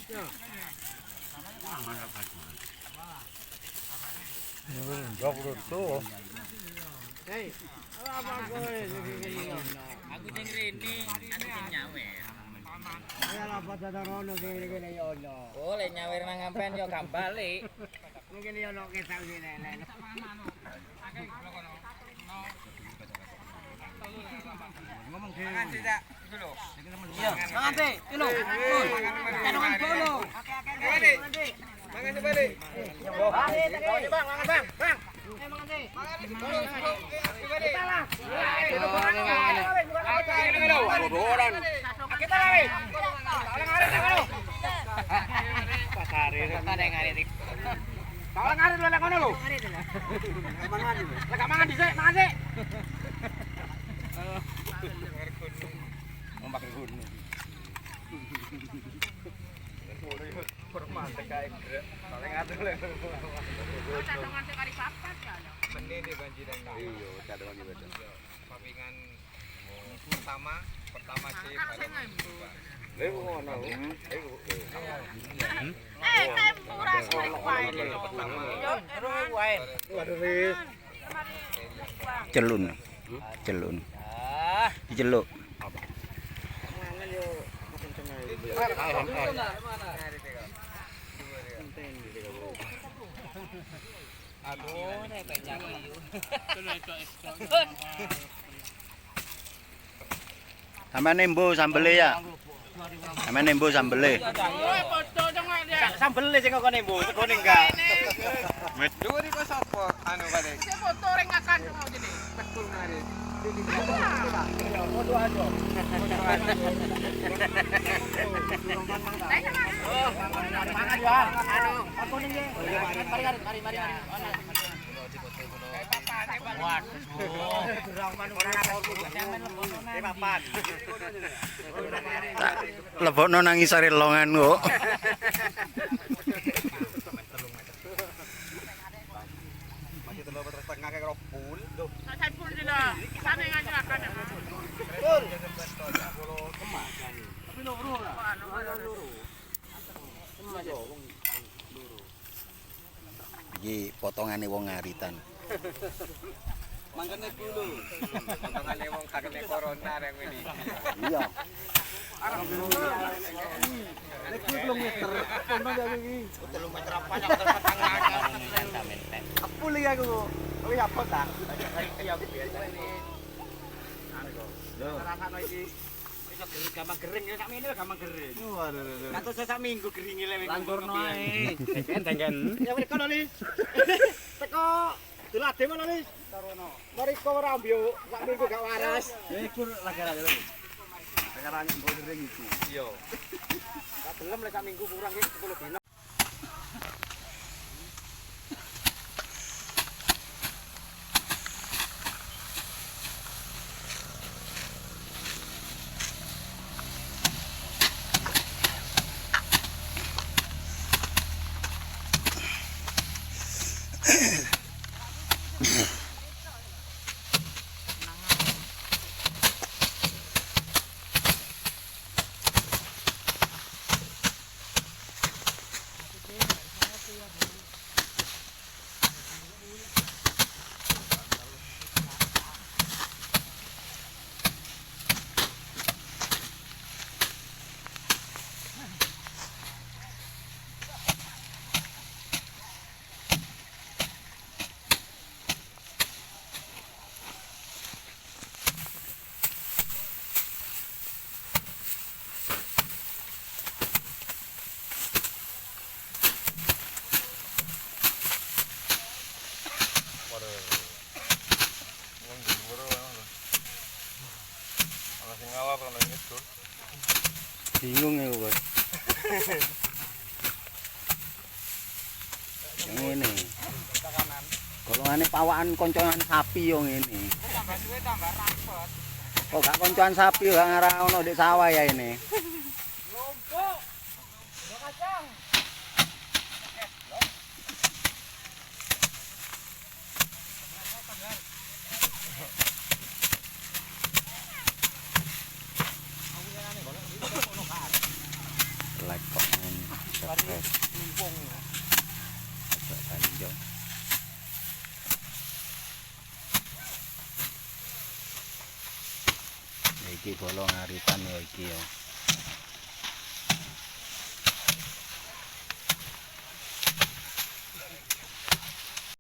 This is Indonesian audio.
Enggak betul. Hei, apa kowe Aku sing rene, aku sing nyawer. ya apa rono kene ya ono. Oh, lek nyawer nang sampean yo gak balik. Mungkin ya ono kesak ngene. Ngomong dhewe. Mangan tidak iku lho. Iya, mangan sih, iki lho. Kanongan dulu. Oke. Mangan sih balik. Bang, mangan bang. Bang. Mangan sih. Mangan sih. Kita lah. Kita lah. Pasare kan ngarit. Kalau ngarit lho lek ngono lho. Mangan. Lek mangan dhisik, mangan sik. Ombak gunung. Formal kae grek. Paling atur lek. Cadangan sing kari papat kan. Benih di banjiran. Iya, cadangan iki beda. Papingan pertama sih paling. Lha ngono. Tempura wae. Terus wae. Waduh. Celun. Celun. Diceluk. Mangan yo kenceng ae. Aduh, nek banyak iki. Sampe nembo sambele ya. Sampe nembo sambele. Sambele sing kok nembo, tegone enggak. Dhuwur iku sapa anu balik? Foto reng akan mau jadi. Betul ngarit. Foto aja. Mangan yo. Anu, aku ning mari. Lebokno nang isare longan kok. Masih telur setengah kayak ropul. Saya pun tidak. Sana yang akan. Betul. Tapi loro lah. Iki potongane wong ngaritan. Mangkene dulu. Potongane wong kakene corona rek ini. Iya. Nek kilometer, ono ya iki. Kilometer apa yang terpatang Apul iki aku. Wis apa ta? Ya biasa ini. Lho, rasane iki iso gering gampang gering ya sak mene gampang gering. Waduh. Katus sak minggu geringe le wis. Langkurno ae. Tengen. Ya wis kono Lis. Teko dilade mana Lis? Tarono. Mari kok ora mbyo sak minggu gak waras. Ya iku lagi-lagi lho. Sekarang mbok gering iki. Iya. Tak belum lek sak minggu kurang iki 10 dino. Bingung ya Bos. Yang ngene. Golongane pawakan koncoan sapi yo ngene. Tambah suwe tambah rapet. Kok gak koncoan sapi gak ngarah ono di sawah ya ini. Lompok. Ya kacang. Like kok. iki bolong aritan ya iki ya.